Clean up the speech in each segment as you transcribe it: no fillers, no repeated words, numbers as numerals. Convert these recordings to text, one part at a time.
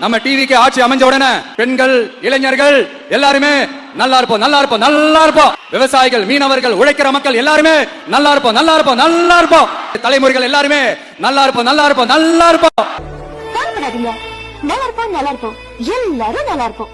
நம்ம டிவிக்கு ஆட்சி அமைஞ்ச உடனே பெண்கள், இளைஞர்கள் எல்லாருமே நல்லா இருப்போம், நல்லா இருப்போம், நல்லா இருப்போம். விவசாயிகள், மீனவர்கள், உழைக்கிற மக்கள் எல்லாருமே நல்லா இருப்போம், நல்லா இருப்போம், நல்லா இருப்போம். தலைமுறைகள் எல்லாருமே நல்லா இருப்போம், நல்லா இருப்போம், நல்லா இருப்போம். நல்லா இருப்போம், நல்லா இருப்போம், எல்லாரும் நல்லா இருப்போம்.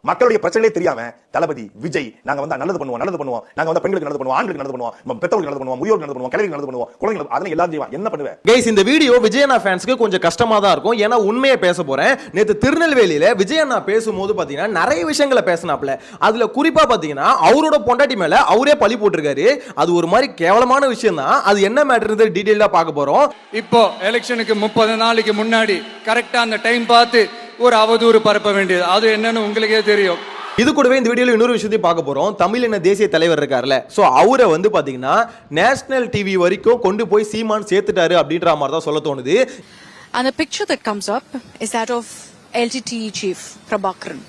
மக்களுடைய பிரச்சனையே தெரியாம தளபதி விஜய் நாங்க வந்து நல்லது பண்ணுவோம், நல்லது பண்ணுவோம், நாங்க வந்து பெண்களுக்கு நல்லது பண்ணுவோம், ஆண்களுக்கு நல்லது பண்ணுவோம், பெற்றோருக்கு நல்லது பண்ணுவோம், முதியோருக்கு நல்லது பண்ணுவோம், கிழவிக்கு நல்லது பண்ணுவோம், குழந்தைகளுக்கு அதெல்லாம் எல்லாரும் செய்வான். என்ன பண்ணுவேன் கைஸ்? இந்த வீடியோ விஜயண்ணா ஃபேன்ஸ்க்கு கொஞ்சம் கஷ்டமா தான் இருக்கும். ஏன்னா உண்மையை பேச போறேன். நேத்து திருநெல்வேலியில விஜயண்ணா பேசும்போது பாத்தீங்கன்னா நிறைய விஷயங்களை பேசினாப்ல. அதுல குறிப்பா பாத்தீங்கன்னா அவரோட பொண்டாட்டி மேல அவரே பழி போட்டிருக்காரு. அது ஒரு மாதிரி கேவலமான விஷயம் தான். அது என்ன மேட்டர் டீடைலா பார்க்க போறோம். இப்போ எலெக்ஷனுக்கு 30 நாளைக்கு முன்னாடி கரெக்டா அந்த டைம் பார்த்து ஒரு அவதூறு பரப்ப வேண்டியது, அது என்னன்னு உங்களுக்கே தெரியும். இது கூடவே இந்த வீடியோல இன்னொரு விஷயத்தையும் பார்க்க போறோம். தமிழின தேசிய தலைவர் இருக்காருல்ல, சோ அவரை வந்து பாத்தீங்கன்னா நேஷனல் டிவி வரைக்கும் கொண்டு போய் சீமான் சேர்த்துட்டாரு அப்படின்ற மாதிரி தான் சொல்ல தோணுது. And the picture that comes up is that of LTTE chief Prabhakaran.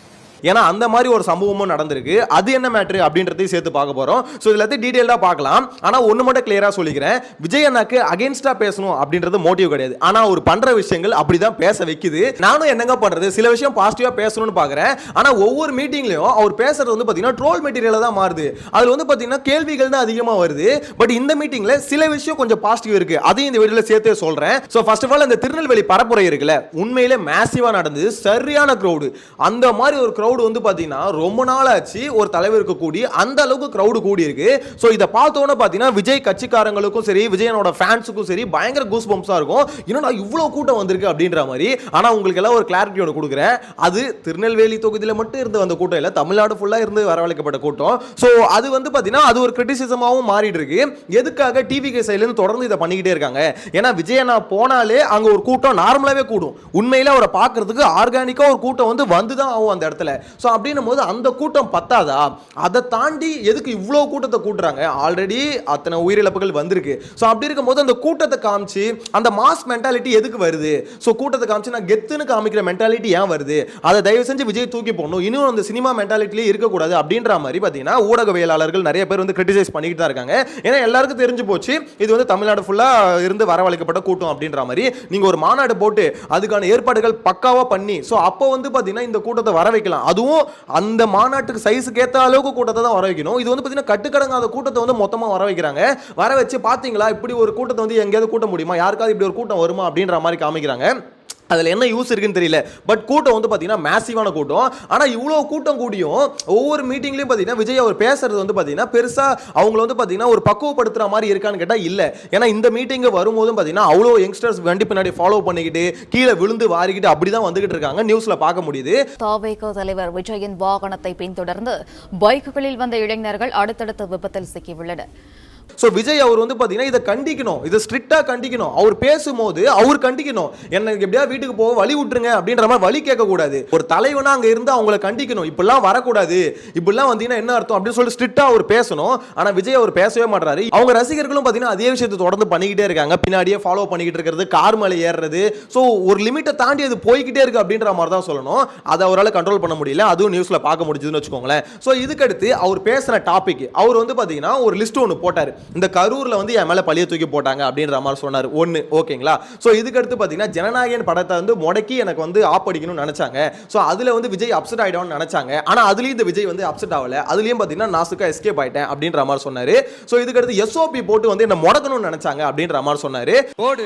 ஏன்னா அந்த மாதிரி ஒரு சம்பவமும் நடந்திருக்கு. அது என்ன மேட்ரு அப்படின்றதையும் சேர்த்து பார்க்க போறோம். ஸோ இதுல டீடைல்டாக பார்க்கலாம். ஆனால் ஒன்று மட்டும் கிளியரா சொல்லிக்கிறேன், விஜய் அண்ணாக்கு அகேன்ஸ்டா பேசணும் அப்படின்றது மோட்டிவ் கிடையாது. ஆனால் அவர் பண்ற விஷயங்கள் அப்படிதான் பேச வைக்குது. நானும் என்னங்க பண்றது, சில விஷயம் பாசிட்டிவா பேசணும்னு பார்க்குறேன். ஆனால் ஒவ்வொரு மீட்டிங்லையும் அவர் பேசுறது வந்து பார்த்தீங்கன்னா ட்ரோல் மெட்டீரியலாக தான் மாறுது. அதில் வந்து பார்த்தீங்கன்னா கேள்விகள் தான் அதிகமாக வருது. பட் இந்த மீட்டிங்ல சில விஷயம் கொஞ்சம் பாசிட்டிவ் இருக்கு. அதையும் இந்த வீடியோல சேர்த்தே சொல்றேன். ஸோ ஃபர்ஸ்ட் ஆஃப் ஆல் இந்த திருநெல்வேலி பரப்புரை இருக்குல்ல, உண்மையிலே மேசிவா நடந்தது. சரியான கிரௌடு. அந்த மாதிரி ஒரு கிரௌடு வந்து பாத்தீங்கன்னா ரொம்ப நாள் ஆச்சு ஒரு தலைவருக்கு கூடி அந்த அளவுக்கு கிரௌடு கூடி இருக்கு. சோ இத பார்த்தோன்னே பாத்தீங்கன்னா விஜய் கட்சிக்காரங்களுக்கும் சரி, விஜயனோட ஃபேன்ஸுக்கும் சரி பயங்கர கூஸ் பம்ப்ஸா இருக்கும். என்னடா இவ்வளவு கூட்டம் வந்திருக்கு அப்படின்ற மாதிரி. ஆனா உங்களுக்கு எல்லாம் ஒரு கிளாரிட்டி ஒன்று கொடுக்குறேன், அது திருநெல்வேலி தொகுதியில மட்டும் இருந்து வந்த கூட்டம் இல்ல, தமிழ்நாடு ஃபுல்லா இருந்து வரவழைக்கப்பட்ட கூட்டம். சோ அது வந்து பாத்தீங்கன்னா அது ஒரு கிரிட்டிசிசமாவும் மாறிட்டு இருக்கு. எதுக்காக டிவிகே சைடுல இருந்து தொடர்ந்து இதை பண்ணிக்கிட்டே இருக்காங்க? ஏன்னா விஜயனா போனாலே அங்க ஒரு கூட்டம் நார்மலாவே கூடும். உண்மையில அவரை பார்க்கிறதுக்கு ஆர்கானிக்கா ஒரு கூட்டம் வந்துதான் ஆகும் அந்த இடத்துல. ஸோ அப்படின்னும் போது அந்த கூட்டம் பத்தாதா? அதை தாண்டி எதுக்கு இவ்வளோ கூட்டத்தை கூட்டுறாங்க? ஆல்ரெடி அத்தனை உயிரிழப்புகள் வந்திருக்கு. ஸோ அப்படி இருக்கும்போது அந்த கூட்டத்தை காமிச்சு அந்த மாஸ் மென்டாலிட்டி எதுக்கு வருது? ஸோ கூட்டத்தை காமிச்சு நான் கெத்துன்னு காமிக்கிற மென்டாலிட்டி ஏன் வருது? அதை தயவு செஞ்சு விஜய் தூக்கி போடணும். இன்னும் அந்த சினிமா மென்டாலிட்டிலே இருக்கக்கூடாது அப்படின்ற மாதிரி பார்த்தீங்கன்னா ஊடகவியலாளர்கள் நிறைய பேர் வந்து கிரிட்டிசைஸ் பண்ணிக்கிட்டு தான் இருக்காங்க. ஏன்னா எல்லாருக்கும் தெரிஞ்சு போச்சு இது வந்து தமிழ்நாடு ஃபுல்லாக இருந்து வரவழைக்கப்பட்ட கூட்டம் அப்படின்ற மாதிரி. நீங்கள் ஒரு மாநாடு போட்டு அதுக்கான ஏற்பாடுகள் பக்காவாக பண்ணி ஸோ அப்போ வந்து பார்த்தீங்கன்னா இந்த கூட்டத்தை வர வைக்கலாம். அதுவும் அந்த மாநாட்டுக்கு சைஸுக்கு ஏற்ற அளவுக்கு கூட்டத்தை தான் வர வைக்கணும். இது வந்து பார்த்தீங்கன்னா கட்டுக்கடங்காத கூட்டத்தை வந்து மொத்தமாக வர வைக்கிறாங்க. வர வச்சு பார்த்தீங்களா இப்படி ஒரு கூட்டத்தை வந்து எங்கேயாவது கூட்ட முடியுமா, யாருக்காவது இப்படி ஒரு கூட்டம் வருமா அப்படின்ற மாதிரி காமிக்கிறாங்க. அதில் என்ன யூஸ் இருக்குன்னு தெரியல. பட் கூட்டம் வந்து பார்த்தீங்கன்னா மேசிவான கூட்டம். ஆனால் இவ்வளோ கூட்டம் கூடியும் ஒவ்வொரு மீட்டிங்லையும் பார்த்தீங்கன்னா விஜய் அவர் பேசுறது வந்து பார்த்தீங்கன்னா பெருசாக அவங்கள வந்து பார்த்தீங்கன்னா ஒரு பக்குவப்படுத்துகிற மாதிரி இருக்கான்னு கேட்டால் இல்லை. ஏன்னா இந்த மீட்டிங்கு வரும்போதும் பார்த்தீங்கன்னா அவ்வளோ யங்ஸ்டர்ஸ் வண்டி பின்னாடி ஃபாலோ பண்ணிக்கிட்டு கீழே விழுந்து வாரிக்கிட்டு அப்படி தான் வந்துகிட்டு இருக்காங்க. நியூஸில் பார்க்க முடியுது. தவேக தலைவர் விஜயின் வாகனத்தை பின்தொடர்ந்து பைக்குகளில் வந்த இளைஞர்கள் அடுத்தடுத்த விபத்தில் சிக்கியுள்ளனர். ஸோ விஜய் அவர் வந்து பார்த்தீங்கன்னா இதை கண்டிக்கணும், இதை ஸ்ட்ரிக்டாக கண்டிக்கணும். அவர் பேசும்போது அவர் கண்டிக்கணும், எனக்கு எப்படியா வீட்டுக்கு போக வழி விட்டுருங்க அப்படின்ற மாதிரி வழி கேட்கக்கூடாது. ஒரு தலைவனா அங்கே இருந்து அவங்களை கண்டிக்கணும், இப்படிலாம் வரக்கூடாது, இப்படிலாம் வந்தீங்கன்னா என்ன அர்த்தம் அப்படின்னு சொல்லி ஸ்ட்ரிக்டாக அவர் பேசணும். ஆனால் விஜய் அவர் பேசவே மாட்டாரு. அவங்க ரசிகர்களும் பார்த்தீங்கன்னா அதே விஷயத்தை தொடர்ந்து பண்ணிக்கிட்டே இருக்காங்க, பின்னாடியே ஃபாலோ பண்ணிக்கிட்டு இருக்கிறது, கார் மேலே ஏறுறது. ஸோ ஒரு லிமிட்டை தாண்டி அது போய்கிட்டே இருக்கு அப்படின்ற மாதிரி தான் சொல்லணும். அதை அவரால் கண்ட்ரோல் பண்ண முடியல. அதுவும் நியூஸில் பார்க்க முடிஞ்சதுன்னு வச்சுக்கோங்களேன். ஸோ இதுக்கடுத்து அவர் பேசுகிற டாபிக் அவர் வந்து பார்த்தீங்கன்னா ஒரு லிஸ்ட் ஒன்று போட்டார். இந்த கரூர்ல வந்து என் மேல பழிய தூக்கி போட்டாங்க அப்படின்ற மாதிரி சொன்னார் ஒன்னு. ஓகேங்களா? சோ இதுக்கு அடுத்து பாத்தீங்கன்னா ஜனநாயகன் படத்தை வந்து முடக்கி எனக்கு வந்து ஆப்படிக்கணும்னு நினைச்சாங்க. சோ அதுல வந்து விஜய் அப்செட் ஆயிடும்னு நினைச்சாங்க. ஆனா அதுலயும் இந்த விஜய் வந்து அப்செட் ஆகல. அதுலயும் பாத்தீங்கன்னா நாசுக்கா எஸ்கேப் ஆயிட்டேன் அப்படின்ற மாதிரி சொன்னாரு. சோ இதுக்கு அடுத்து எஸ்ஓபி போட்டு வந்து என்ன முடக்கணும்னு நினைச்சாங்க அப்படின்ற மாதிரி சொன்னாரு. போடு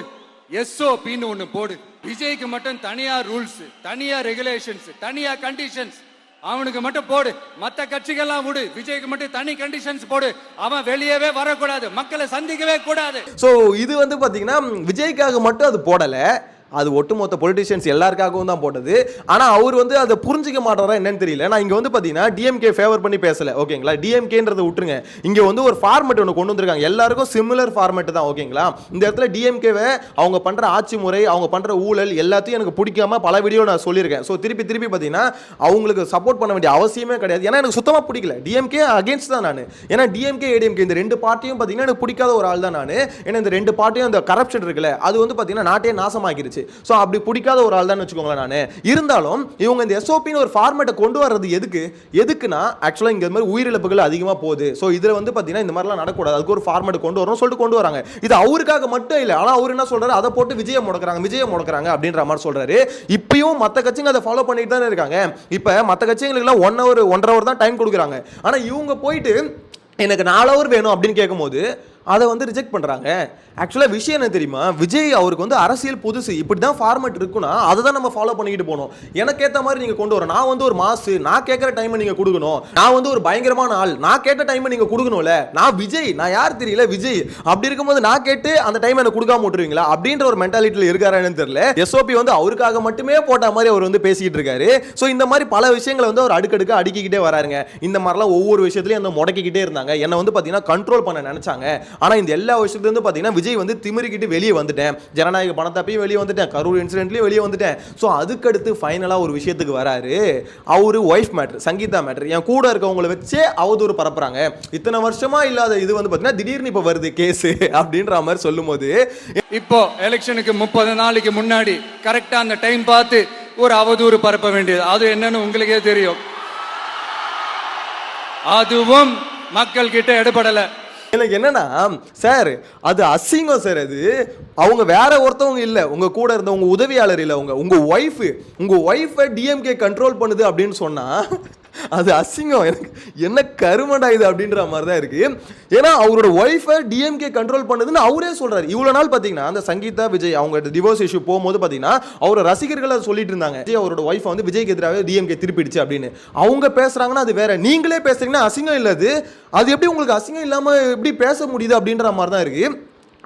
எஸ்ஓபின்னு ஒன்னு போடு. விஜய்க்கு மட்டும் தனியா ரூல்ஸ், தனியா ரெகுலேஷன்ஸ், தனியா கண்டிஷன்ஸ் அவனுக்கு மட்டும் போடு. மத்த கட்சிகள்லாம் விடு, விஜய்க்கு மட்டும் தனி கண்டிஷன்ஸ் போடு. அவன் வெளியவே வரக்கூடாது, மக்களை சந்திக்கவே கூடாது. சோ இது வந்து பாத்தீங்கன்னா விஜய்க்காக மட்டும் அது போடல, அது ஒட்டுமொத்த பொலிட்டிஷியன்ஸ் எல்லாருக்காகவும் தான் போட்டது. ஆனால் அவர் வந்து அதை புரிஞ்சிக்க மாட்டாரா என்னன்னு தெரியல. நான் இங்கே வந்து பார்த்தீங்கன்னா டிஎம்கே ஃபேவர் பண்ணி பேசல. ஓகேங்களா? டிஎம்கேன்றதை விட்டுருங்க, இங்கே வந்து ஒரு ஃபார்மெட் ஒன்று கொண்டு வந்திருக்காங்க. எல்லாருக்கும் சிமிலர் ஃபார்மெட் தான். ஓகேங்களா? இந்த இடத்துல டிஎம்கேவை அவங்க பண்ணுற ஆட்சி முறை, அவங்க பண்ணுற ஊழல் எல்லாத்தையும் எனக்கு பிடிக்காம பல வீடியோ நான் சொல்லியிருக்கேன். ஸோ திருப்பி பார்த்தீங்கன்னா அவங்களுக்கு சப்போர்ட் பண்ண வேண்டிய அவசியமே கிடையாது. ஏன்னா எனக்கு சுத்தமாக பிடிக்கல. டிஎம்கே அகேன்ஸ்ட் தான் நான். ஏன்னா டிஎம்கே ஏடிஎம்கே இந்த ரெண்டு பார்ட்டியும் பார்த்தீங்கன்னா எனக்கு பிடிக்காத ஒரு ஆள் தான் நான். ஏன்னா இந்த ரெண்டு பார்ட்டியும் அந்த கரப்ஷன் இருக்குல்ல, அது வந்து பார்த்தீங்கன்னா நாட்டே நாசமாக்கிருச்சு. இருந்துச்சு. ஸோ அப்படி பிடிக்காத ஒரு ஆள் தான் வச்சுக்கோங்களேன். நான் இருந்தாலும் இவங்க இந்த எஸ்ஓபின்னு ஒரு ஃபார்மேட்டை கொண்டு வர்றது எதுக்குன்னா ஆக்சுவலாக இங்கே மாதிரி உயிரிழப்புகள் அதிகமாக போகுது. ஸோ இதில் வந்து பார்த்தீங்கன்னா இந்த மாதிரிலாம் நடக்கூடாது, அதுக்கு ஒரு ஃபார்மேட் கொண்டு வரணும் சொல்லிட்டு கொண்டு வராங்க. இது அவருக்காக மட்டும் இல்லை, ஆனால் அவர் என்ன சொல்றாரு, அதை போட்டு விஜயை முடக்கிறாங்க அப்படின்ற மாதிரி சொல்றாரு. இப்பயும் மற்ற கட்சிங்க அதை ஃபாலோ பண்ணிட்டு தான் இருக்காங்க. இப்போ மற்ற கட்சிகளுக்குலாம் 1 hour தான் டைம் கொடுக்குறாங்க. ஆனால் இவங்க போயிட்டு எனக்கு 4 hour வேணும் அப்படின்னு கேட்கும்போது அதை வந்து ரிஜெக்ட் பண்றாங்க. ஆக்சுவலாக விஷயம் என்ன தெரியுமா, விஜய் அவருக்கு வந்து அரசியல் புதுசு, இப்படி தான் ஃபார்மேட் இருக்குன்னா அதை தான் நம்ம ஃபாலோ பண்ணிக்கிட்டு போகணும். எனக்கு ஏற்ற மாதிரி நீங்கள் கொண்டு வர, நான் வந்து ஒரு மாசு, நான் கேட்குற டைமை நீங்கள் கொடுக்கணும், நான் வந்து ஒரு பயங்கரமான ஆள், நான் கேட்ட டைமை நீங்கள் கொடுக்கணும்ல, நான் விஜய், நான் யார் தெரியல விஜய், அப்படி இருக்கும்போது நான் கேட்டு அந்த டைம் எனக்கு கொடுக்காம விட்டுருவீங்களா அப்படின்ற ஒரு மென்டாலிட்டியில் இருக்காரான்னு தெரியல. எஸ்ஓபி வந்து அவருக்காக மட்டுமே போட்ட மாதிரி அவர் வந்து பேசிக்கிட்டு இருக்காரு. ஸோ இந்த மாதிரி பல விஷயங்களை வந்து அவர் அடுக்கடுக்க அடுக்கிக்கிட்டே வராருங்க. இந்த மாதிரிலாம் ஒவ்வொரு விஷயத்துலையும் அந்த முடக்கிக்கிட்டே இருந்தாங்க. என்னை வந்து பார்த்தீங்கன்னா கண்ட்ரோல் பண்ண நினைச்சாங்க. ஆனால் இந்த எல்லா விஷயத்துலேருந்து பார்த்தீங்கன்னா விஜய் வந்து திமிரிக்கிட்டு வெளியே வந்துட்டேன், ஜனநாயக பணத்தப்பையும் வெளியே வந்துட்டேன், கரூர் இன்சிடென்ட்லையும் வெளியே வந்துட்டேன். ஸோ அதுக்கடுத்து ஃபைனலாக ஒரு விஷயத்துக்கு வராரு. அவரு ஒய்ஃப் மேட்ரு, சங்கீதா மேட்ரு, என் கூட இருக்கவங்களை வச்சே அவதூறு பரப்புறாங்க, இத்தனை வருஷமா இல்லாத இது வந்து பார்த்தீங்கன்னா திடீர்னு இப்போ வருது கேஸ் அப்படின்ற மாதிரி சொல்லும் போது, இப்போ எலெக்ஷனுக்கு 30 நாளைக்கு முன்னாடி கரெக்டா அந்த டைம் பார்த்து ஒரு அவதூறு பரப்ப வேண்டியது, அது என்னன்னு உங்களுக்கே தெரியும். அதுவும் மக்கள் கிட்ட எடுபடல. எனக்கு என்னன்னா சார் அது அசிங்கம் சார். அது அவங்க வேற ஒருத்தவங்க இல்ல, உங்க கூட இருந்த உங்க உதவியாளர் இல்ல, உங்க ஒய்ஃபை டிஎம்கே கண்ட்ரோல் பண்ணுது அப்படின்னு சொன்னா அது அசிங்கம். எனக்கு என்ன கருமடா இது அப்படின்ற மாதிரி தான் இருக்கு. ஏன்னா அவரோட ஒய்ஃபை டிஎம்கே கண்ட்ரோல் பண்ணுதுன்னு அவரே சொல்றாரு. இவ்வளவு நாள் பாத்தீங்கன்னா அந்த சங்கீதா விஜய் அவங்க டிவோர்ஸ் இஷ்யூ போகும்போது பாத்தீங்கன்னா அவரோட ரசிகர்கள் அதை சொல்லிட்டு இருந்தாங்க, அவரோட ஒய்ஃபை வந்து விஜய்க்கு எதிராக டிஎம்கே திருப்பிடுச்சு அப்படின்னு. அவங்க பேசுறாங்கன்னா அது வேற, நீங்களே பேசுறீங்கன்னா அசிங்கம் இல்ல. அது எப்படி உங்களுக்கு அசிங்கம் இல்லாம எப்படி பேச முடியுது அப்படின்ற மாதிரி தான் இருக்கு.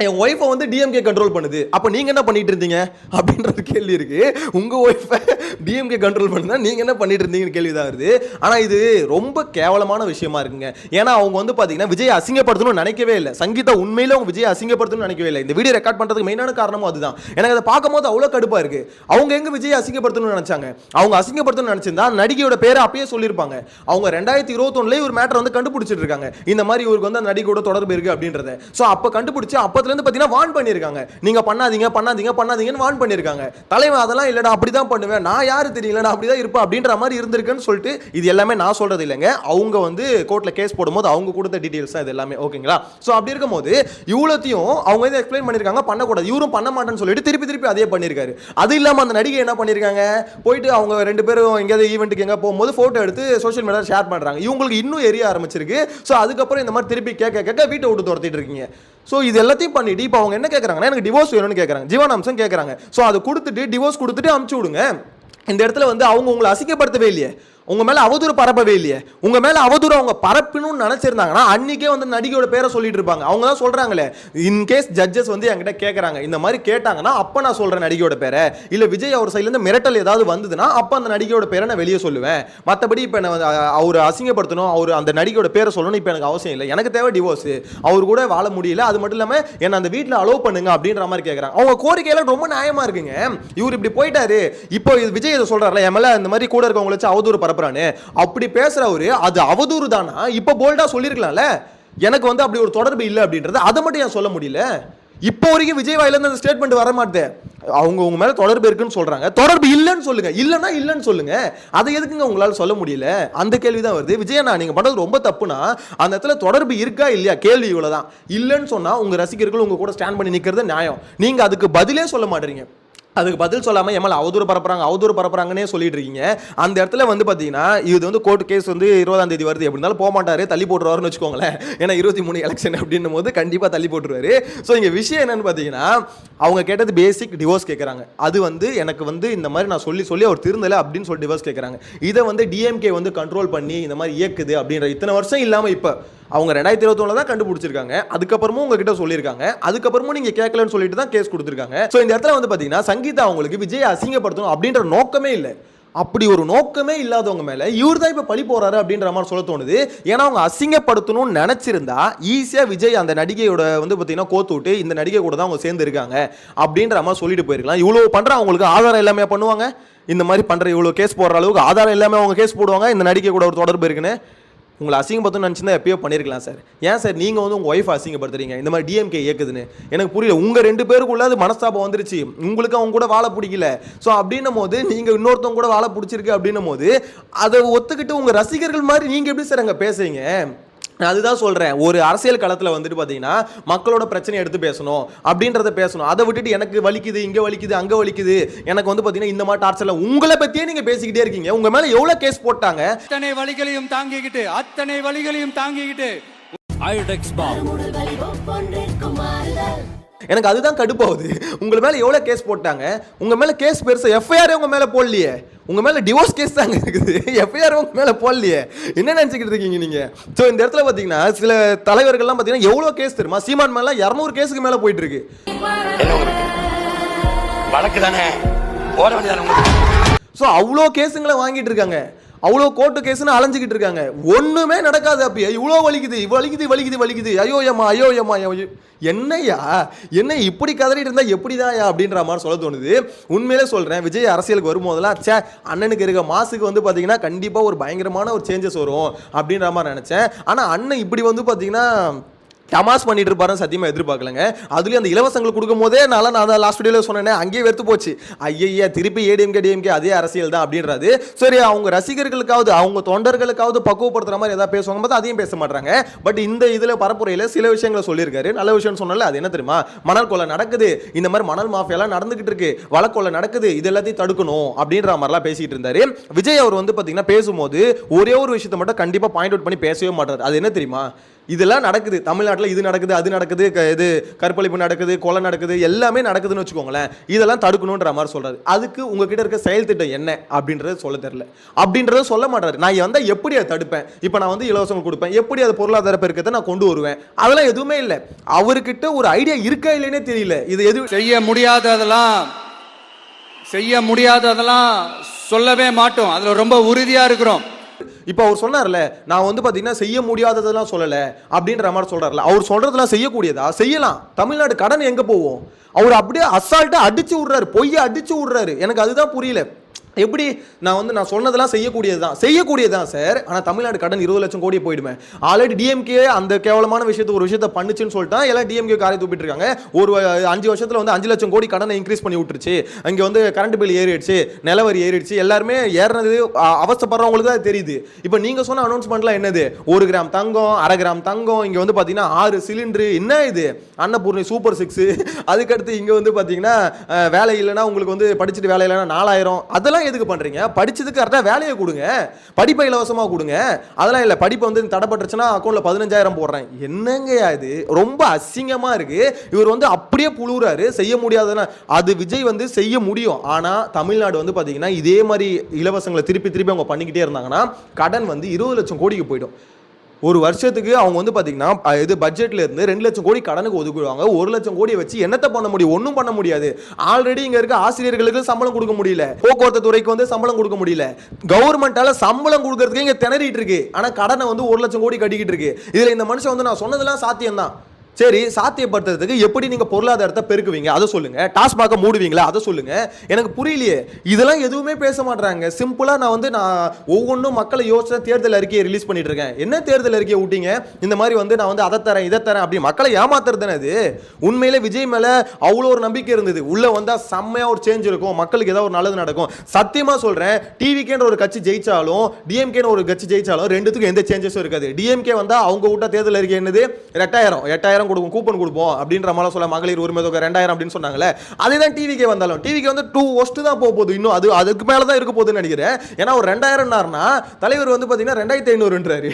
என் ஒய்ஃபை வந்து டிஎம்கே கண்ட்ரோல் பண்ணுது, அப்போ நீங்கள் என்ன பண்ணிட்டு இருந்தீங்க அப்படின்றது கேள்வி இருக்கு. உங்கள் ஒய்ஃபை டிஎம்கே கண்ட்ரோல் பண்ணுதா நீங்கள் என்ன பண்ணிட்டு இருந்தீங்கன்னு கேள்வி தான் வருது. ஆனால் இது ரொம்ப கேவலமான விஷயமா இருக்குங்க. ஏன்னா அவங்க வந்து பார்த்தீங்கன்னா விஜய் அசிங்கப்படுத்தணும்னு நினைக்கவே இல்லை. சங்கீதா உண்மையில அவங்க விஜய் அசிங்கப்படுத்தணும்னு நினைக்கவே இல்லை. இந்த வீடியோ ரெக்கார்ட் பண்ணுறதுக்கு மெயினான காரணமும் அதுதான். எனக்கு அதை பார்க்கும்போது அவ்வளோ கடுப்பாக இருக்கு. அவங்க எங்க விஜய் அசிங்கப்படுத்தணும்னு நினைச்சாங்க? அவங்க அசிங்கப்படுத்தணும்னு நினைச்சிருந்தா நடிகையோட பேரை அப்பயே சொல்லியிருப்பாங்க. அவங்க 2021 ஒரு மேட்டர் வந்து கண்டுபிடிச்சிட்டு இருக்காங்க, இந்த மாதிரி இவருக்கு வந்து அந்த நடிகையோட தொடர்பு இருக்கு அப்படின்றத. ஸோ அப்போ கண்டுபிடிச்சு அப்போ வார்ன் பண்ணிருக்காங்க, நீங்க பண்ணாதீங்கன்னு வார்ன் பண்ணிருக்காங்க. தலைவன் அதெல்லாம் இல்லடா, அப்படிதான் பண்ணுவேன், நான் யாரு தெரியல, நான் அப்படிதான் இருப்பேன் அப்படின்ற மாதிரி இருந்திருக்குன்னு சொல்லிட்டு, இது எல்லாமே நான் சொல்றது இல்லைங்க, அவங்க வந்து கோர்ட்ல கேஸ் போடும்போது அவங்க கொடுத்த டீடைல்ஸ் தான் இது எல்லாமே. ஓகேங்களா? சோ அப்படி இருக்கும்போது இவ்வளத்தையும் அவங்க வந்து எக்ஸ்பிளைன் பண்ணிருக்காங்க, பண்ணக்கூடாது, இவரும் பண்ண மாட்டேன்னு சொல்லிட்டு திருப்பி அதே பண்ணிருக்காரு. அது இல்லாம அந்த நடிகை என்ன பண்ணிருக்காங்க, போயிட்டு அவங்க 2 பேரும் எங்கேயாவது ஈவெண்ட்டுக்கு எங்க போகும்போது போட்டோ எடுத்து சோஷியல் மீடியாவில் ஷேர் பண்றாங்க. இவங்களுக்கு இன்னும் எரிய ஆரம்பிச்சிருக்கு. ஸோ அதுக்கப்புறம் இந்த மாதிரி திருப்பி கேட்க வீட்டை விட்டு துரத்திட்டு இருக்கீங்க. ஸோ இது எல்லாத்தையும் பண்ணிட்டு இப்போ அவங்க என்ன கேட்குறாங்கன்னா, எனக்கு டிவோர்ஸ் வேணும்னு கேட்குறாங்க, ஜீவனாம்சம் கேட்குறாங்க. ஸோ அதை கொடுத்துட்டு டிவோர்ஸ் கொடுத்துட்டு அமுச்சு விடுங்க. இந்த இடத்துல வந்து அவங்க உங்களை அசிங்கப்படுத்தவே இல்லையே, உங்க மேல அவதூறு பரப்பவே இல்லையே. உங்க மேல அவதூறு அவங்க பரப்பணும்னு நினைச்சிருந்தாங்கன்னா அன்னைக்கே வந்து நடிகையோட பேரை சொல்லிட்டு இருப்பாங்க. அவங்க தான் சொல்றாங்களே, இன்கேஸ் ஜட்ஜஸ் வந்து என்கிட்ட கேட்கறாங்க, இந்த மாதிரி கேட்டாங்கன்னா அப்ப நான் சொல்றேன் நடிகையோட பேரை, இல்ல விஜய் அவர் சைட்ல இருந்து மிரட்டல் ஏதாவது வந்ததுன்னா அப்ப அந்த நடிகையோட பேரை நான் வெளியே சொல்லுவேன். மற்றபடி இப்ப அவர் அசிங்கப்படுத்தணும், அவர் அந்த நடிகையோட பேரை சொல்லணும் இப்ப எனக்கு அவசியம் இல்லை. எனக்கு தேவை டிவோர்ஸ், அவர் கூட வாழ முடியல, அது மட்டும் இல்லாம என்ன அந்த வீட்டில் அலோவ் பண்ணுங்க அப்படின்ற மாதிரி கேட்கறாங்க. அவங்க கோரிக்கையெல்லாம் ரொம்ப நியாயமா இருக்குங்க. இவர் இப்படி போயிட்டாரு, இப்போ விஜய் இதை சொல்றாருல, என் மேல இந்த மாதிரி கூட இருக்கவங்களை வச்சு அவதூறு பரப்புறானு, அப்படி பேசுறவரு அது அவதூறு தானா? இப்ப போல்டா சொல்லிருக்கலாம்ல, எனக்கு வந்து அப்படி ஒரு தொடர்பு இல்லை அப்படின்றது. அதை மட்டும் ஏன் சொல்ல முடியல? இப்போ வரைக்கும் விஜய் வாயில இருந்து அந்த ஸ்டேட்மெண்ட் வர மாட்டேன். அவங்க உங்க மேல தொடர்பு இருக்குன்னு சொல்றாங்க, தொடர்பு இல்லைன்னு சொல்லுங்க, இல்லைன்னா இல்லைன்னு சொல்லுங்க. அதை எதுக்குங்க உங்களால சொல்ல முடியல? அந்த கேள்விதான் வருது. விஜயண்ணா நீங்க பண்றது ரொம்ப தப்புனா, அந்த இடத்துல தொடர்பு இருக்கா இல்லையா கேள்வி இவ்வளவுதான். இல்லைன்னு சொன்னா உங்க ரசிகர்கள் உங்க கூட ஸ்டாண்ட் பண்ணி நிக்கிறது நியாயம். நீங்க அதுக்கு பதிலே சொல்ல மாட்டீங்க. அதுக்கு பதில் சொல்லாம எம்எல்ஏ அவதூறு பரப்புறாங்கன்னே சொல்லிட்டு இருக்கீங்க. அந்த இடத்துல வந்து பாத்தீங்கன்னா இது வந்து கோர்ட் கேஸ் வந்து 20ஆம் தேதி வருது, எப்படி இருந்தாலும் போக மாட்டாரு, தள்ளி போட்டுருவாருன்னு வச்சுக்கோங்களேன். ஏன்னா 23 எலெக்ஷன் அப்படின்னும் போது கண்டிப்பா தள்ளி போட்டுருவாரு. ஸோ இங்க விஷயம் என்னன்னு பாத்தீங்கன்னா, அவங்க கேட்டது பேசிக் டிவோர்ஸ் கேட்கறாங்க. அது வந்து எனக்கு வந்து இந்த மாதிரி நான் சொல்லி அவர் திருந்தல அப்படின்னு சொல்லி டிவோர்ஸ் கேட்கறாங்க. இதை வந்து டிஎம்கே வந்து கண்ட்ரோல் பண்ணி இந்த மாதிரி இயக்குது அப்படின்ற இத்தனை வருஷம் இல்லாம இப்ப அவங்க 2021 தான் கண்டுபிடிச்சிருக்காங்க. அதுக்கப்புறமும் உங்ககிட்ட சொல்லியிருக்காங்க, அதுக்கப்புறமும் நீங்க கேட்கலன்னு சொல்லிட்டு தான் கேஸ் கொடுத்துருக்காங்க. ஸோ இந்த இடத்துல வந்து பாத்தீங்கன்னா சங்கீதா அவங்களுக்கு விஜய் அசிங்கப்படுத்தணும் அப்படின்ற நோக்கமே இல்லை. அப்படி ஒரு நோக்கமே இல்லாதவங்க மேல இவர் தான் இப்ப பழி போறாரு அப்படின்ற மாதிரி சொல்ல தோணுது. ஏன்னா அவங்க அசிங்கப்படுத்தணும்னு நினைச்சிருந்தா ஈஸியா விஜய் அந்த நடிகையோட வந்து பாத்தீங்கன்னா கோத்து விட்டு இந்த நடிகை கூட தான் அவங்க சேர்ந்து இருக்காங்க அப்படின்ற மாதிரி சொல்லிட்டு போயிருக்கலாம். இவ்வளவு பண்ற அவங்களுக்கு ஆதாரம் எல்லாமே பண்ணுவாங்க. இந்த மாதிரி பண்ற இவ்வளவு கேஸ் போடுற அளவுக்கு ஆதாரம் எல்லாமே அவங்க கேஸ் போடுவாங்க, இந்த நடிகை கூட ஒரு தொடர்பு இருக்குன்னு. உங்களை அசிங்கப்படுத்தணும்னு நினச்சிருந்தா எப்பயோ பண்ணியிருக்கலாம் சார். ஏன் சார் நீங்கள் வந்து உங்கள் ஒய்ஃப் அசிங்கப்படுத்துறீங்க இந்த மாதிரி டிஎம்கே இயக்குதுன்னு? எனக்கு புரியல. உங்கள் 2 பேருக்குள்ள அது மனஸ்தாபம் வந்துருச்சு, உங்களுக்கு அவங்க கூட வாழ பிடிக்கல. ஸோ அப்படின்னும் போது நீங்கள் இன்னொருத்தவங்க கூட வாழ பிடிச்சிருக்கு அப்படின்னும் போது அதை ஒத்துக்கிட்டு உங்கள் ரசிகர்கள் மாதிரி நீங்கள் எப்படி சார் அங்கே பேசுறீங்க? நான் அதுதான் சொல்கிறேன். ஒரு அரசியல் களத்தில் வந்துட்டு பார்த்தீங்கன்னா மக்களோட பிரச்சனையை எடுத்து பேசணும் அப்படின்றத பேசணும். அதை விட்டுட்டு எனக்கு வலிக்குது, இங்கே வலிக்குது, அங்கே வலிக்குது, எனக்கு வந்து பார்த்தீங்கன்னா இந்த மாதிரி டார்ச்சரில் உங்களை பற்றியே நீங்கள் பேசிக்கிட்டே இருக்கீங்க. உங்கள் மேலே எவ்வளோ கேஸ் போட்டாங்க? அத்தனை வலிகளையும் தாங்கிக்கிட்டு ஐடெக்ஸ் பாம். எனக்கு அதுதான் கடுப்பாகுது. உங்க மேல எவ்வளவு கேஸ் போட்டாங்க? உங்க மேல கேஸ் பெருசா, எஃப்ஐஆர் உங்க மேல போடலையே. உங்க மேல டிவோர்ஸ் கேஸ் தாங்க இருக்குது, எஃப்ஐஆர் உங்க மேல போடலையே. என்ன நினைச்சுக்கிட்டு இருக்கீங்க நீங்க? ஸோ இந்த இடத்துல பாத்தீங்கன்னா சில தலைவர்கள்லாம் பாத்தீங்கன்னா எவ்வளவு கேஸ் தெரியுமா? சீமான் மேல 200 கேஸுக்கு மேல போயிட்டு இருக்கு. வழக்கு தானே ஓட வேண்டியதானே. ஸோ அவ்வளோ கேஸுங்களை வாங்கிட்டு இருக்காங்க, அவ்வளோ கோர்ட்டு கேஸ்னு அலைஞ்சிக்கிட்டு இருக்காங்க. ஒண்ணுமே நடக்காது. அப்பயே இவ்வளோ வலிக்குது, ஐயோ ஏமா என்னையா என்ன இப்படி கதறிட்டு இருந்தா எப்படிதான் அப்படின்ற மாதிரி சொல்ல தோணுது. உண்மையிலே சொல்றேன், விஜய் அரசியலுக்கு வரும்போதெல்லாம் சே அண்ணனுக்கு இருக்க மாசுக்கு வந்து பாத்தீங்கன்னா கண்டிப்பா ஒரு பயங்கரமான ஒரு சேஞ்சஸ் வரும் அப்படின்ற மாதிரி நினைச்சேன். ஆனா அண்ணன் இப்படி வந்து பாத்தீங்கன்னா தமாஸ் பண்ணிட்டு இருப்பாரு சத்தியமா எதிர்பார்க்கலங்க. அதுலயும் அந்த இலவசங்களுக்கு கொடுக்கும் போதே நான் லாஸ்ட் வீடியோவில் சொன்னேன், அங்கேயே வெறுத்து போச்சு. ஐயா திருப்பி ஏடிஎம்கே அதே அரசியல் தான் அப்படின்றது. சரி, அவங்க ரசிகர்களுக்காவது அவங்க தொண்டர்களுக்காவது பக்குவப்படுத்துற மாதிரி ஏதாவது பேசுவாங்க போது அதையும் பேச மாட்டாங்க. பட் இந்த இதுல பரப்புரையில சில விஷயங்களை சொல்லியிருக்காரு. நல்ல விஷயம் சொன்னால அது என்ன தெரியுமா? மணல் கொள்ளை நடக்குது, இந்த மாதிரி மணல் மாஃபியாலாம் நடந்துகிட்டு இருக்கு, வழக்கொள்ளை நடக்குது, இது எல்லாத்தையும் தடுக்கணும் அப்படின்ற மாதிரிலாம் பேசிட்டு இருந்தாரு. விஜய் அவர் வந்து பாத்தீங்கன்னா பேசும்போது ஒரே ஒரு விஷயத்தை மட்டும் கண்டிப்பா பாயிண்ட் அவுட் பண்ணி பேசவே மாட்டாரு. அது என்ன தெரியுமா? இதெல்லாம் நடக்குது தமிழ்நாட்டில், இது நடக்குது, அது நடக்குது, இது கற்பழிப்பு நடக்குது, கொலை நடக்குது, எல்லாமே நடக்குதுன்னு வச்சுக்கோங்களேன். இதெல்லாம் தடுக்கணுன்ற மாதிரி சொல்றாரு. அதுக்கு உங்ககிட்ட இருக்க செயல் திட்டம் என்ன அப்படின்றது சொல்ல தெரியல, அப்படின்றத சொல்ல மாட்டாரு. நான் வந்தா எப்படி அதை தடுப்பேன், இப்போ நான் வந்து இலவசம் கொடுப்பேன், எப்படி அது பொருளாதார பெருக்கத்தை நான் கொண்டு வருவேன், அதெல்லாம் எதுவுமே இல்லை. அவர்கிட்ட ஒரு ஐடியா இருக்கா இல்லைன்னே தெரியல. இது எது செய்ய முடியாததெல்லாம் சொல்லவே மாட்டோம். அதுல ரொம்ப உறுதியா இருக்கிறோம். இப்போ அவர் சொன்னார்ல, நான் வந்து பாத்தீங்கன்னா செய்ய முடியாததெல்லாம் சொல்லல அப்படின்ற மாதிரி சொல்றாருல. அவர் சொல்றதெல்லாம் செய்யக்கூடியதா? செய்யலாம். தமிழ்நாடு கடன் எங்க போவோம்? அவர் அப்படியே அசால்ட்டா அடிச்சு விடுறாரு, பொய்யை அடிச்சு விடுறாரு. எனக்கு அதுதான் புரியல. எப்படி நான் சொன்னதெல்லாம் செய்யக்கூடியதுதான் சார். ஆனால் தமிழ்நாடு கடன் 20 லட்சம் கோடி போயிடுமே. ஆல்ரெடி டிஎம்கே அந்த கேவலமான ஒரு விஷயத்தை பண்ணுச்சுன்னு சொல்லிட்டா எல்லாம் டிஎம்கே காரை தூப்பிட்டு இருக்காங்க. ஒரு 5 வருஷத்துல வந்து 5 லட்சம் கோடி கடனை இன்க்ரீஸ் பண்ணி விட்டுருச்சு. அங்கே வந்து கரண்ட் பில் ஏறிடுச்சு, நிலவரி ஏறிடுச்சு, எல்லாருமே ஏறினது அவஸ்தப்படுறவங்களுக்கு தான் தெரியுது. இப்போ நீங்க சொன்ன அனௌன்ஸ்மெண்ட்லாம் என்னது? 1 கிராம் தங்கம், 1/2 கிராம் தங்கம், இங்க வந்து பாத்தீங்கன்னா 6 சிலிண்டரு, என்ன இது அன்னபூர்ணி சூப்பர் 6. அதுக்கடுத்து இங்க வந்து பாத்தீங்கன்னா வேலை இல்லைன்னா உங்களுக்கு வந்து படிச்சுட்டு வேலை இல்லைன்னா 4000. அதெல்லாம் எதுக்கு பண்றீங்க? படிச்சதுக்கு கரெக்டா வேலையை கொடுங்க, படிப்பை இலவசமா கொடுங்க. அதெல்லாம் இல்ல, படிப்பு வந்து தடைப்பட்டுச்சுன்னா அக்கௌண்ட்ல 15,000 போடுறேன். என்னங்கயா இது? ரொம்ப அசிங்கமா இருக்கு. இவர் வந்து அப்படியே புழுறாரு. செய்ய முடியாதுன்னா அது விஜய் வந்து செய்ய முடியும். ஆனா தமிழ்நாடு வந்து பாத்தீங்கன்னா இதே மாதிரி இலவசங்களை திருப்பி அவங்க பண்ணிக்கிட்டே இருந்தாங்கன்னா கடன் வந்து 20 லட்சம் கோடிக்கு போயிடும். ஒரு வருஷத்துக்கு அவங்க வந்து பாத்தீங்கன்னா இது பட்ஜெட்ல இருந்து 2 லட்சம் கோடி கடனுக்கு ஒதுக்குவாங்க. 1 லட்சம் கோடி வச்சு என்னத்த பண்ண முடியும்? ஒன்றும் பண்ண முடியாது. ஆல்ரெடி இங்க இருக்க ஆசிரியர்களுக்கு சம்பளம் கொடுக்க முடியல, போக்குவரத்து துறைக்கு வந்து சம்பளம் கொடுக்க முடியல, கவர்மெண்டால சம்பளம் கொடுக்கறதுக்கு இங்க திணறிட்டு இருக்கு. ஆனா கடனை வந்து 1 லட்சம் கோடி கட்டிக்கிட்டு இருக்கு. இதுல இந்த மனுஷன் வந்து நான் சொன்னதெல்லாம் சாத்தியம் தான். சரி, சாத்தியப்படுத்துறதுக்கு எப்படி நீங்க பொருளாதாரத்தை பெருக்குவீங்க அதை சொல்லுங்க. டாஸ்மாக மூடுவீங்களா அதை சொல்லுங்க. எனக்கு புரியலையே. இதெல்லாம் எதுவுமே பேச மாட்டாங்க. சிம்பிளா நான் ஒவ்வொன்றும் மக்களை யோசிச்சு தேர்தல் அறிக்கையை ரிலீஸ் பண்ணிட்டு இருக்கேன். என்ன தேர்தல் அறிக்கையை விட்டீங்க? இந்த மாதிரி வந்து நான் வந்து அதை தரேன் இதை தரேன் அப்படி மக்களை ஏமாத்துறது தானே அது. உண்மையிலே விஜய் மேல அவ்வளோ ஒரு நம்பிக்கை இருந்தது. உள்ள வந்தா செம்மையா ஒரு சேஞ்ச் இருக்கும், மக்களுக்கு ஏதாவது ஒரு நல்லது நடக்கும். சத்தியமா சொல்றேன், டிவிகேன்ற ஒரு கட்சி ஜெயிச்சாலும் டிஎம்கேன்னு ஒரு கட்சி ஜெயிச்சாலும் ரெண்டுத்துக்கும் எந்த சேஞ்சஸும் இருக்காது. டிஎம்கே வந்தா அவங்க விட்ட தேர்தல் அறிக்கை என்னது? 8000 கொடுக்கும், கூப்பன் கொடுப்போம் அப்படின்ற மாதிரி சொல்ல, மகளிர் உரிமை தொகை 2000 அப்படின்னு சொன்னாங்களே. அதேதான் டிவிக்கு வந்தாலும் டிவிக்கு வந்து 2 ஒஸ்ட் தான் போக போகுது. இன்னும் அதுக்கு மேல தான் இருக்க போகுதுன்னு நினைக்கிறேன். ஏன்னா ஒரு 2000 தலைவர் வந்து பாத்தீங்கன்னா 2500ன்றாரு.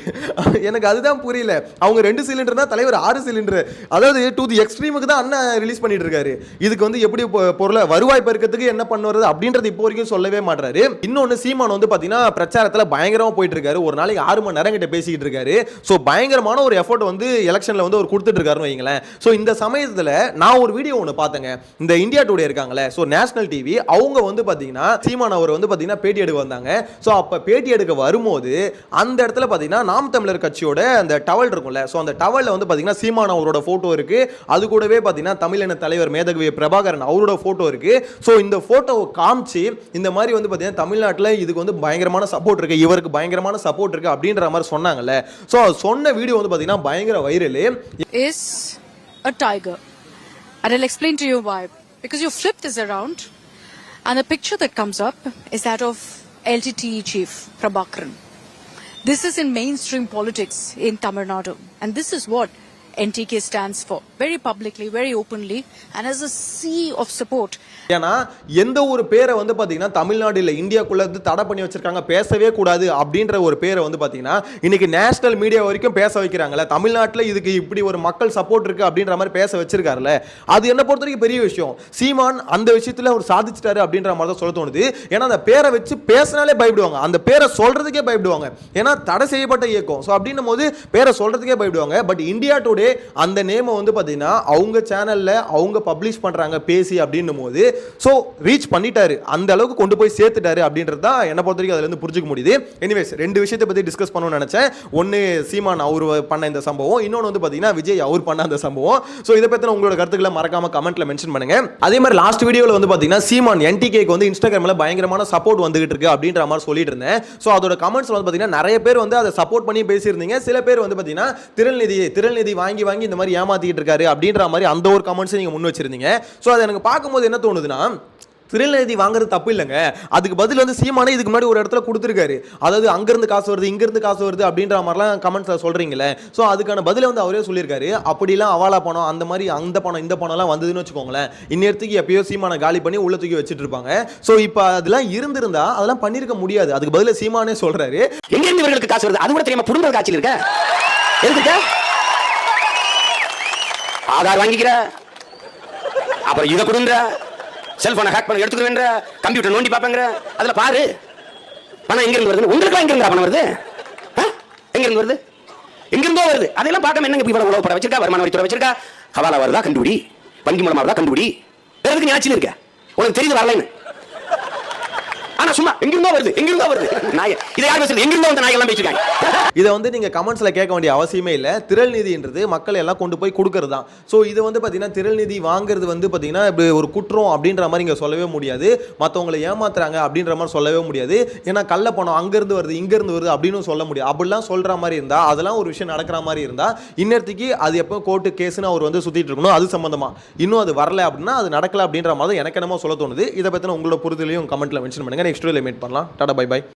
எனக்கு அதுதான் புரியல. அவங்க 2 சிலிண்டர்னா தலைவர் 6 சிலிண்டர். அதாவது டு தி எக்ஸ்ட்ரீமுக்கு தான் அண்ணன் ரிலீஸ் பண்ணிட்டு இருக்காரு. இதுக்கு வந்து எப்படி பொருளை வருவாய் பெருக்கத்துக்கு என்ன பண்ணுறது அப்படின்றது இப்போ வரைக்கும் சொல்லவே மாட்டாரு. இன்னொன்னு சீமான் வந்து பாத்தீங்கன்னா பிரச்சாரத்துல பயங்கரமா போயிட்டு இருக்காரு. ஒரு நாளைக்கு 6 மணி நேரம் கிட்ட பேசிக்கிட்டு இருக்காரு. சோ பயங்கரமான ஒரு எஃபோர்ட் வந்து எலெக்ஷன்ல வந்து அவர் கொடுத்துட்டு இருக்காரு முடியாதுன்னு வைங்களேன். ஸோ இந்த சமயத்தில் நான் ஒரு வீடியோ ஒன்று பார்த்தேங்க. இந்த இந்தியா டுடே இருக்காங்களே, ஸோ நேஷனல் டிவி, அவங்க வந்து பார்த்தீங்கன்னா சீமான் அவர் வந்து பார்த்தீங்கன்னா பேட்டி எடுக்க வந்தாங்க. ஸோ அப்போ பேட்டி எடுக்க வரும்போது அந்த இடத்துல பார்த்தீங்கன்னா நாம் தமிழர் கட்சியோட அந்த டவல் இருக்கும்ல, ஸோ அந்த டவலில் வந்து பார்த்தீங்கன்னா சீமான் அவரோட ஃபோட்டோ இருக்கு. அது கூடவே பார்த்தீங்கன்னா தமிழின தலைவர் மேதகவி பிரபாகரன் அவரோட ஃபோட்டோ இருக்கு. ஸோ இந்த ஃபோட்டோவை காமிச்சு இந்த மாதிரி வந்து பார்த்தீங்கன்னா தமிழ்நாட்டில் இதுக்கு வந்து பயங்கரமான சப்போர்ட் இருக்கு, இவருக்கு பயங்கரமான சப்போர்ட் இருக்கு அப்படின்ற மாதிரி சொன்னாங்கல்ல. ஸோ சொன்ன வீடியோ வந்து பார்த்தீங்கன்னா பயங்கர viral. Is a tiger. And I'll explain to you why. Because you flip this around and the picture that comes up is that of LTTE chief Prabhakaran. This is in mainstream politics in Tamil Nadu. And this is what NTK stands for. Very publicly, very openly, and as a sea of support. ஏன்னா எந்த ஒரு பேரை வந்து பார்த்தீங்கன்னா தமிழ்நாடு இல்லை இந்தியாக்குள்ள இருந்து தடை பண்ணி வச்சிருக்காங்க, பேசவே கூடாது அப்படின்ற ஒரு பேரை வந்து பார்த்தீங்கன்னா இன்னைக்கு நேஷனல் மீடியா வரைக்கும் பேச வைக்கிறாங்கல்ல. தமிழ்நாட்டில் இதுக்கு இப்படி ஒரு மக்கள் சப்போர்ட் இருக்கு அப்படின்ற மாதிரி பேச வச்சிருக்காருல்ல, அது என்ன பொறுத்த வரைக்கும் பெரிய விஷயம். சீமான் அந்த விஷயத்தில் அவர் சாதிச்சிட்டாரு அப்படின்ற மாதிரி தான் சொல்ல தோணுது. ஏன்னா அந்த பேரை வச்சு பேசினாலே பயப்படுவாங்க, அந்த பேரை சொல்றதுக்கே பயப்படுவாங்க. ஏன்னா தடை செய்யப்பட்ட இயக்கம், ஸோ அப்படின்னும் போது பேரை சொல்றதுக்கே பயப்படுவாங்க. பட் இந்தியா டுடே அந்த நேமை வந்து பார்த்தீங்கன்னா அவங்க சேனல்ல அவங்க பப்ளிஷ் பண்றாங்க பேசி அப்படின்னும் போது ஸோ ரீச் பண்ணிட்டாரு, அந்த அளவுக்கு கொண்டு போய் சேர்த்துட்டாரு அப்படின்றது தான் என்ன பொறுத்த வரைக்கும் அதுல இருந்து புரிஞ்சுக்க முடியுது. எனிவேஸ் ரெண்டு விஷயத்தை பத்தி டிஸ்கஸ் பண்ணணும்னு நினைச்சேன். ஒன்னு சீமான் அவர் பண்ண இந்த சம்பவம், இன்னொன்று வந்து பார்த்தீங்கன்னா விஜய் அவர் பண்ண அந்த சம்பவம். ஸோ இதை பற்றி உங்களோட கருத்துக்களை மறக்காம கமெண்ட்ல மென்ஷன் பண்ணுங்க. அதே மாதிரி லாஸ்ட் வீடியோவில் வந்து பார்த்தீங்கன்னா சீமான் NTKக்கு வந்து இன்ஸ்டாகிராமில் பயங்கரமான சப்போர்ட் வந்துகிட்டு இருக்கு அப்படின்ற மாதிரி சொல்லிட்டு இருந்தேன். ஸோ அதோட கமெண்ட்ஸ் வந்து பார்த்தீங்கன்னா நிறைய பேர் வந்து அதை சப்போர்ட் பண்ணி பேசியிருந்தீங்க. சில பேர் வந்து பார்த்தீங்கன்னா திரள்நிதி வாங்கி இந்த மாதிரி ஏமாத்திட்டு இருக்காரு அப்படின்ற மாதிரி அந்த ஒரு கமெண்ட்ஸ் நீங்க முன் வச்சிருந்தீங்க. ஸோ அதை எனக்கு பார்க்கும்போது என்ன தோணுதுன்னா, திரள்நிதி வாங்குறது தப்பு இல்லைங்க, அதுக்கு பதில் வந்து சீமானே இதுக்கு முன்னாடி ஒரு இடத்துல கொடுத்துருக்காரு. அதாவது அங்கிருந்து காசு வருது இங்கிருந்து காசு வருது அப்படின்ற மாதிரிலாம் கமெண்ட்ஸ்ல சொல்றீங்களே, ஸோ அதுக்கான பதிலை வந்து அவரே சொல்லியிருக்காரு. அப்படிலாம் அவாலா பணம் அந்த மாதிரி அந்த பணம் இந்த பணம்லாம் வந்ததுன்னு வச்சுக்கோங்களேன், இந்நேரத்துக்கு எப்பயோ சீமானை காலி பண்ணி உள்ள தூக்கி வச்சுட்டு இருப்பாங்க. ஸோ இப்போ அதெல்லாம் இருந்திருந்தா அதெல்லாம் பண்ணிருக்க முடியாது. அதுக்கு பதில சீமானே சொல்றாரு, எங்க இருந்து இவர்களுக்கு காசு வருது அது கூட தெரியாம புடுங்கல் காட்சியில் இருக்க எதுக்கு ஆதார் வாங்கிக்கிற, அப்புறம் இதை கொடுங்க, செல்போனை ஹேக் பண்ண எடுத்துக்கிறேன்ற, கம்ப்யூட்டர் நோண்டி பாப்பேங்கிற, அதுல பாரு பணம் எங்க இருந்து வருது, உங்களுக்கு எங்க இருந்து பணம் வருது, எங்க இருந்து வருது, எங்க இருந்தோ வருது. அதெல்லாம் பார்க்காம என்னங்க இப்படி உழவு போட வச்சிருக்கா, வருமான வரித்துறை வச்சிருக்கா, ஹவாலா வருதா கண்டுபிடி, வங்கி மூலமா வருதா கண்டுபிடி, வேற எதுக்கு ஞாபகம் இருக்க, உனக்கு தெரியுது வரலைன்னு. ஆனா சும்மா எங்கிருந்தோ வருது நாய், இதை யார் பேசுறது, எங்கிருந்தோ வந்த நாய் எல்லாம் பேசிருக்காங்க. இதை வந்து நீங்க கமெண்ட்ஸ்ல கேட்க வேண்டிய அவசியமே இல்லை. திரள்நிதின்றது மக்கள் எல்லாம் கொண்டு போய் கொடுக்கறது தான். ஸோ இது வந்து பார்த்தீங்கன்னா திரள்நிதி வாங்குறது வந்து பார்த்தீங்கன்னா இப்படி ஒரு குற்றம் அப்படின்ற மாதிரி இங்கே சொல்லவே முடியாது. மற்றவங்களை ஏமாத்துறாங்க அப்படின்ற மாதிரி சொல்லவே முடியாது. ஏன்னா கள்ள பணம் அங்கிருந்து வருது இங்கிருந்து வருது அப்படின்னு சொல்ல முடியாது. அப்படிலாம் சொல்ற மாதிரி இருந்தா, அதெல்லாம் ஒரு விஷயம் நடக்கிற மாதிரி இருந்தா, இன்னத்துக்கு அது எப்போ கோர்ட்டு கேஸ்ன்னு அவர் வந்து சுத்திட்டு இருக்கணும். அது சம்பந்தமா இன்னும் அது வரல அப்படின்னா அது நடக்கல அப்படின்ற மாதிரி எனக்கு என்னமோ சொல்ல தோணுது. இதை பத்தின உங்களோட புரிதலையும் கமெண்ட்ல மென்ஷன் பண்ணுங்க. நெக்ஸ்ட் வீடியோல மீட் பண்ணலாம். Tata bye by.